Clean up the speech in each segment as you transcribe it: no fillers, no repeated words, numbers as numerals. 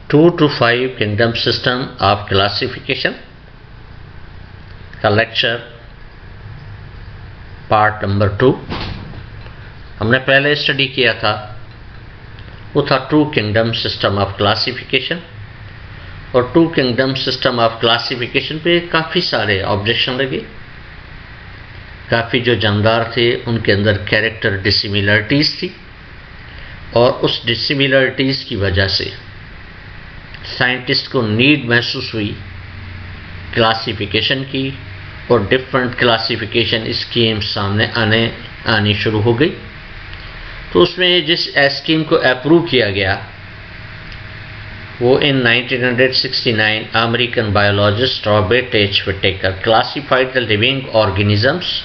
2 to 5 Kingdom System of Classification का lecture part number 2 हमने पहले स्टडी किया था। वो था 2 किंगडम सिस्टम ऑफ क्लासिफिकेशन, और 2 किंगडम सिस्टम ऑफ क्लासिफिकेशन पे काफ़ी सारे ऑब्जेक्शन लगे। काफ़ी जो जानदार थे उनके अंदर कैरेक्टर डिसिमिलरिटीज़ थी, और उस डिसिमिलरिटीज़ की वजह से साइंटिस्ट को नीड महसूस हुई क्लासिफिकेशन की, और डिफरेंट क्लासिफिकेशन स्कीम सामने आनी शुरू हो गई। तो उसमें जिस स्कीम को अप्रूव किया गया वो in 1969 American biologist Robert H Whittaker classified the living organisms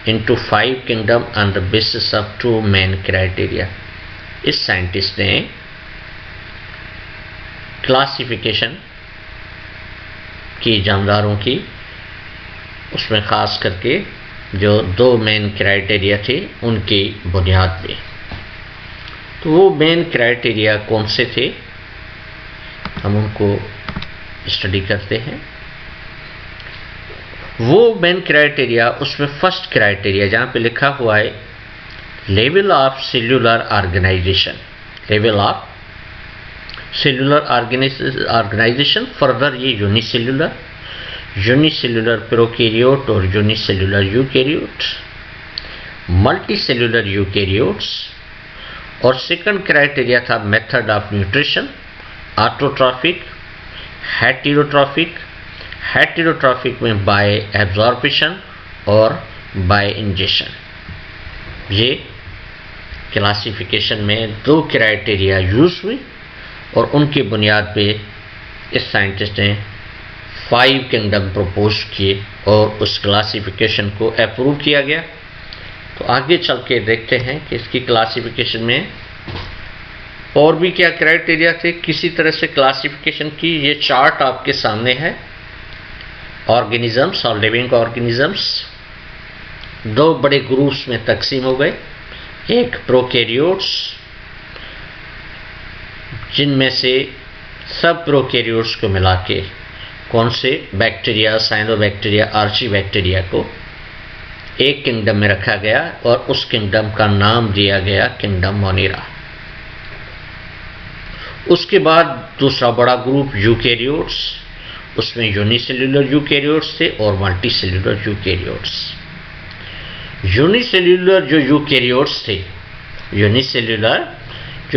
into 5 kingdom on the basis of 2 main criteria. इस साइंटिस्ट ने क्लासिफिकेशन की जानदारों की, उसमें ख़ास करके जो 2 मेन क्राइटेरिया थे उनकी बुनियाद पे। तो वो मेन क्राइटेरिया कौन से थे, हम उनको स्टडी करते हैं। वो मेन क्राइटेरिया, उसमें फर्स्ट क्राइटेरिया जहाँ पे लिखा हुआ है level of cellular organisation, level of cellular organisation. Further ये यूनिसेल्यूलर प्रोकैरियोट और यूनिसेल्यूलर यूकैरियोट, मल्टीसेल्यूलर यूकैरियोट्स। और सेकंड क्राइटेरिया था method of nutrition, autotrophic, heterotrophic में बाय एब्जॉर्प्शन और बाय इंजेक्शन। ये क्लासिफिकेशन में 2 क्राइटेरिया यूज हुई, और उनकी बुनियाद पे इस साइंटिस्ट ने 5 किंगडम प्रपोज किए और उस क्लासिफिकेशन को अप्रूव किया गया। तो आगे चल के देखते हैं कि इसकी क्लासिफिकेशन में और भी क्या क्राइटेरिया थे, किसी तरह से क्लासिफिकेशन की। ये चार्ट आपके सामने है। ऑर्गेनिजम्स और लिविंग ऑर्गेनिजम्स 2 बड़े ग्रुप्स में तकसीम हो गए। एक प्रोकैरियोट्स, जिनमें से सब प्रोकैरियोट्स को मिला के कौन से बैक्टीरिया, साइनोबैक्टीरिया, आर्चीबैक्टीरिया को एक किंगडम में रखा गया, और उस किंगडम का नाम दिया गया किंगडम मोनिरा। उसके बाद दूसरा बड़ा ग्रुप यूकैरियोट्स, उसमें यूनिसेल्यूलर यूकैरियोट्स थे और मल्टीसेल्यूलर यूकैरियोट्स। यूनिसेल्यूलर जो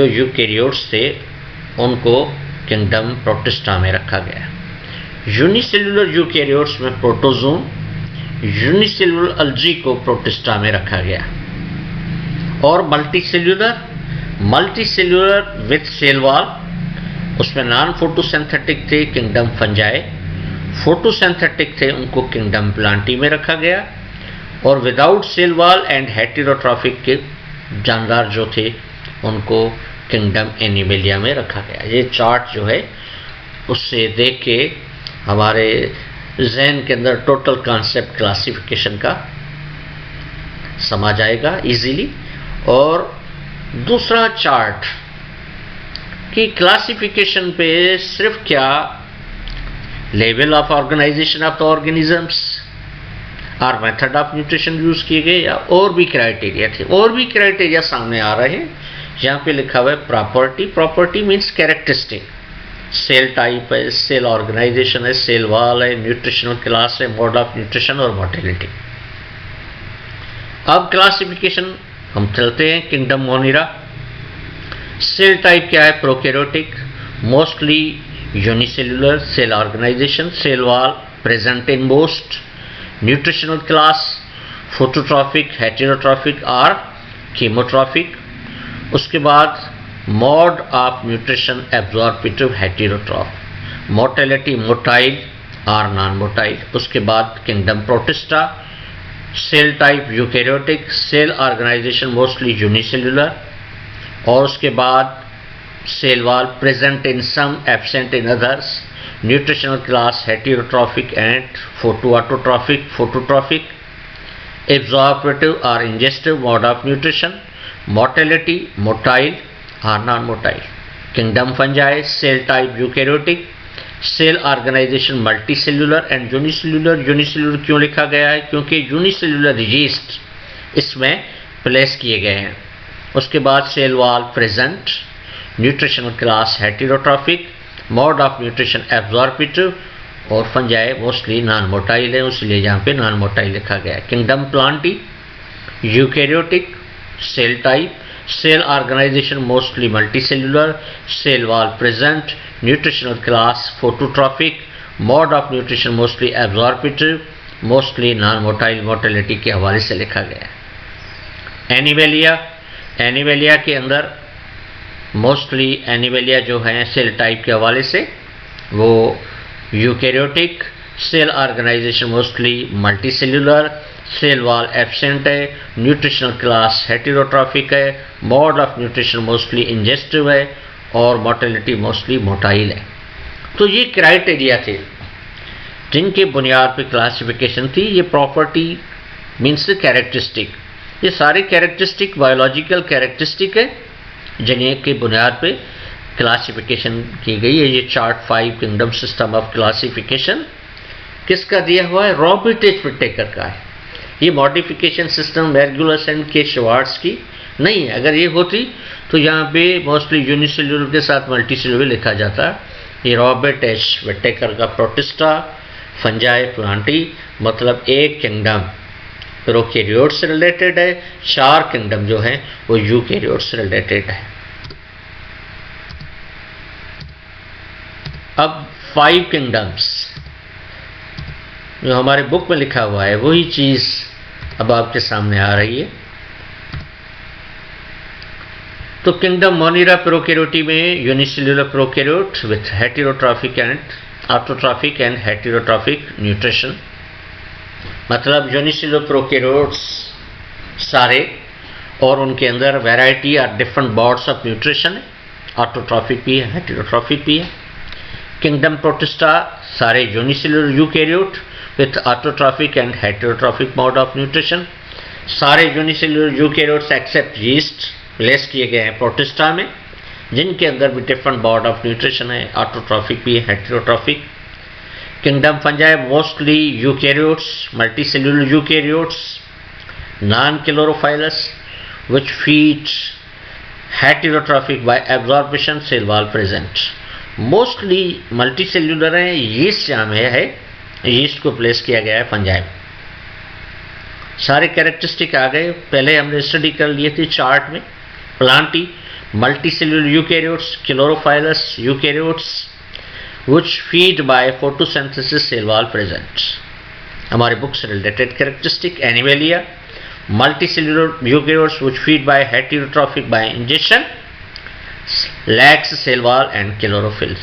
यूकैरियोट्स थे उनको किंगडम प्रोटिस्टा में रखा गया। यूनिसेल्यूलर यूकैरियोट्स में प्रोटोजोन, यूनिसेल्यूलर अल्जी को प्रोटिस्टा में रखा गया। और मल्टीसेल्यूलर विथ सेल वॉल, उसमें नॉन फोटोसिंथेटिक थे किंगडम फंजाई, फोटोसिंथेटिक थे उनको किंगडम प्लांटी में रखा गया। और without cell wall and heterotrophic के जानदार जो थे उनको किंगडम एनिमेलिया में रखा गया। ये चार्ट जो है उससे देख के हमारे जहन के अंदर टोटल कॉन्सेप्ट क्लासिफिकेशन का समा जाएगा इजीली। और दूसरा चार्ट कि क्लासिफिकेशन पे सिर्फ क्या level of organisation of the organisms और मेथड ऑफ न्यूट्रिशन यूज किए गए, या और भी क्राइटेरिया थे। और भी क्राइटेरिया सामने आ रहे हैं। यहाँ पे लिखा हुआ है property means characteristic, cell type है, सेल ऑर्गेनाइजेशन है, सेल वॉल है, न्यूट्रिशनल क्लास है, मोड ऑफ न्यूट्रिशन और मोटिलिटी। अब क्लासिफिकेशन हम चलते हैं किंगडम मोनिरा। सेल टाइप क्या है, prokaryotic, mostly unicellular, cell organisation, cell wall present in most, nutritional class phototrophic, heterotrophic और कीमोट्रॉफिक। उसके बाद mode of nutrition absorptive heterotroph, motility motile और नॉन मोटाइल। उसके बाद kingdom protista, cell type eukaryotic, cell organisation mostly unicellular. और उसके बाद cell wall present in some, absent in others, nutritional class heterotrophic and phototrophic, absorptive और ingestive mode of nutrition, motility motile और non motile. Kingdom fungi, cell type eukaryotic, cell organisation multi cellular and unicellular. Unicellular क्यों लिखा गया है? क्योंकि unicellular resist इसमें place किए गए हैं। उसके बाद cell wall present, nutritional class heterotrophic, mode of nutrition absorptive, और फंजाई मोस्टली नॉन मोटाइल है, इसलिए यहाँ पे नॉन मोटाइल लिखा गया है। Kingdom plantae eukaryotic, cell type, cell organisation mostly multicellular, cell wall present, nutritional class phototrophic, mode of nutrition mostly absorptive, mostly non motile, motility के हवाले से लिखा गया है। एनिवेलिया, एनिवेलिया के अंदर मोस्टली एनिवेलिया जो है सेल टाइप के हवाले से वो eukaryotic, cell organisation mostly multicellular, cell wall absent है, न्यूट्रिशनल क्लास हेटेरोट्रॉफिक है, mode of nutrition mostly ingestive है, और मोटिलिटी मोस्टली मोटाइल है। तो ये क्राइटेरिया थे जिनके बुनियाद पर क्लासिफिकेशन थी। ये प्रॉपर्टी मीन्स कैरेक्टरिस्टिक, ये सारे कैरेक्टरिस्टिक बायोलॉजिकल कैरेक्टरिस्टिक है जिन्हें के बुनियाद पे क्लासिफिकेशन की गई है। ये chart 5 kingdom system of classification किसका दिया हुआ है? रॉबर्ट विटेकर का है। ये मॉडिफिकेशन सिस्टम रेगुलस एंड के श्वार्ट्ज की नहीं है। अगर ये होती तो यहाँ पे मोस्टली यूनिसेल्यूलर के साथ मल्टीसेल्यूलर लिखा जाता। ये रॉबर्ट एच विटेकर का प्रोटिस्टा फंजाई प्लांटी, मतलब एक किंगडम प्रोकैरियोट से रिलेटेड है, 4 किंगडम जो है वो यूकैरियोट से रिलेटेड है। अब 5 किंगडम्स जो हमारे बुक में लिखा हुआ है वही चीज अब आपके सामने आ रही है। तो किंगडम मोनिरा प्रोकैरियोटी में unicellular prokaryote with heterotrophic and autotrophic and heterotrophic nutrition, मतलब यूनिसेल्यूलर प्रोकैरियोट्स सारे और उनके अंदर वैरायटी और डिफरेंट बॉर्ड्स ऑफ न्यूट्रिशन है, ऑटोट्रॉफिक भी है हेटेरोट्रॉफिक भी है। किंगडम प्रोटिस्टा सारे unicellular eukaryote with autotrophic and heterotrophic mode of nutrition, सारे unicellular eukaryotes except yeast placed किए गए हैं प्रोटिस्टा में, जिनके अंदर भी डिफरेंट बॉर्ड ऑफ न्यूट्रिशन है, ऑटोट्रॉफिक भी है heterotrophic. Kingdom fungi mostly eukaryotes, multicellular eukaryotes, non chlorophyllous which feed heterotrophic by absorption, cell wall present, mostly multicellular है। यीस्ट यहाँ में है, यीस्ट को प्लेस किया गया है फंजाई में। सारे कैरेक्टरिस्टिक आ गए, पहले हमने स्टडी कर लिए थे चार्ट में। Plantae multicellular eukaryotes, chlorophyllous eukaryotes which feed by photosynthesis, cell wall present, हमारे बुक से related characteristic. Animalia multicellular eukaryotes which feed by heterotrophic by ingestion, lacks cell wall and chlorophyll।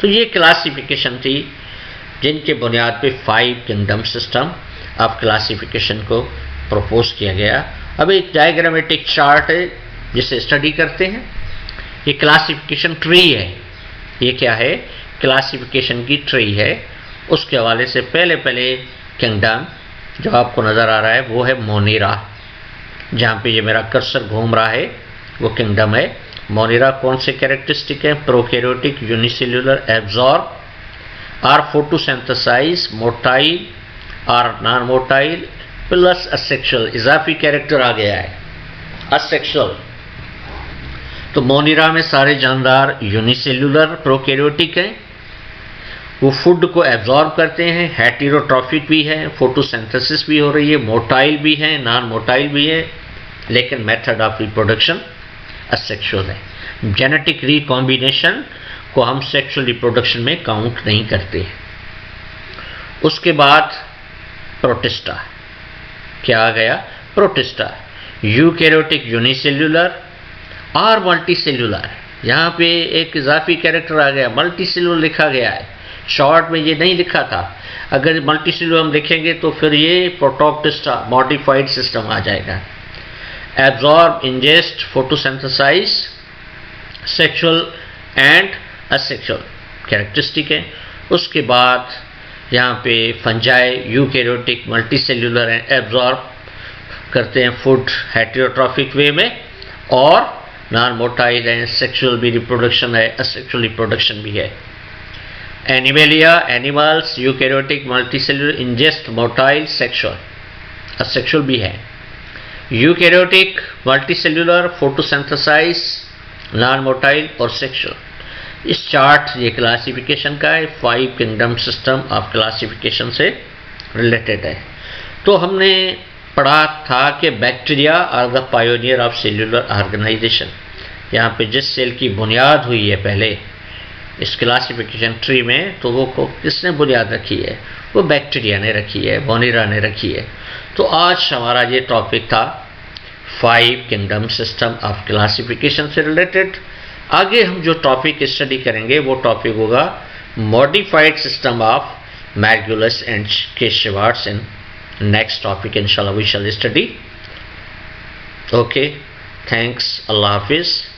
तो ये classification थी जिनके बुनियाद पे 5 kingdom system of classification को propose किया गया। अब एक डायग्रामेटिक चार्ट है जिसे स्टडी करते हैं। ये क्लासिफिकेशन ट्री है। ये क्या है? क्लासिफिकेशन की ट्री है। उसके हवाले से पहले किंगडम जो आपको नज़र आ रहा है वो है मोनिरा, जहाँ पे ये मेरा कर्सर घूम रहा है वो किंगडम है मोनिरा। कौन से कैरेक्टरिस्टिक है? प्रोकैरियोटिक, यूनिसेल्यूलर, एब्जॉर्ब और फोटोसिंथेसाइज, मोटाइल और नॉन मोटाइल प्लस असेक्सुअल। इजाफी कैरेक्टर आ गया है असेक्सुअल। तो मोनिरा में सारे जानदार यूनिसेल्यूलर प्रोकैरियोटिक हैं, वो फूड को एब्जॉर्ब करते हैं, हेटेरोट्रॉफिक भी है, फोटोसिंथेसिस भी हो रही है, मोटाइल भी है, नॉन मोटाइल भी है, लेकिन मेथड ऑफ रिप्रोडक्शन असेक्सुअल है। जेनेटिक रिकॉम्बिनेशन को हम सेक्सुअल रिप्रोडक्शन में काउंट नहीं करते हैं। उसके बाद प्रोटिस्टा, क्या आ गया? प्रोटिस्टा यूकैरियोटिक, यूनिसेल्यूलर और मल्टीसेल्यूलर। यहाँ पे एक इजाफी कैरेक्टर आ गया, मल्टीसेल्यूलर लिखा गया है। शॉर्ट में ये नहीं लिखा था। अगर मल्टीसेल्यूलर हम लिखेंगे तो फिर ये प्रोटोप्टिस्टा मॉडिफाइड सिस्टम आ जाएगा। Absorb, ingest, photosynthesise, sexual and asexual characteristic है। उसके बाद यहाँ पे fungi eukaryotic, multicellular and absorb करते हैं फूड हेटेरोट्रॉफिक वे में, और नॉन मोटाइल है, सेक्सुअल भी रिप्रोडक्शन है, असेक्सुअल रिप्रोडक्शन भी है। Animalia, animals, eukaryotic multicellular ingest motile sexual, asexual भी है। Eukaryotic multicellular photosynthesise, non motile और सेक्सुअल। इस चार्ट ये क्लासिफिकेशन का है, 5 किंगडम सिस्टम ऑफ क्लासिफिकेशन से रिलेटेड है। तो हमने पढ़ा था कि bacteria are the pioneer of cellular organisation. यहाँ पे जिस सेल की बुनियाद हुई है पहले इस क्लासिफिकेशन ट्री में, तो वो किसने बुनियाद रखी है? वो बैक्टीरिया ने रखी है, बोनिरा ने रखी है। तो आज हमारा ये टॉपिक था 5 किंगडम सिस्टम ऑफ क्लासिफिकेशन से रिलेटेड। आगे हम जो टॉपिक स्टडी करेंगे वो टॉपिक होगा modified system of Margulis and Schwartz. In next topic inshallah we shall study. Okay, thanks, Allah Hafiz.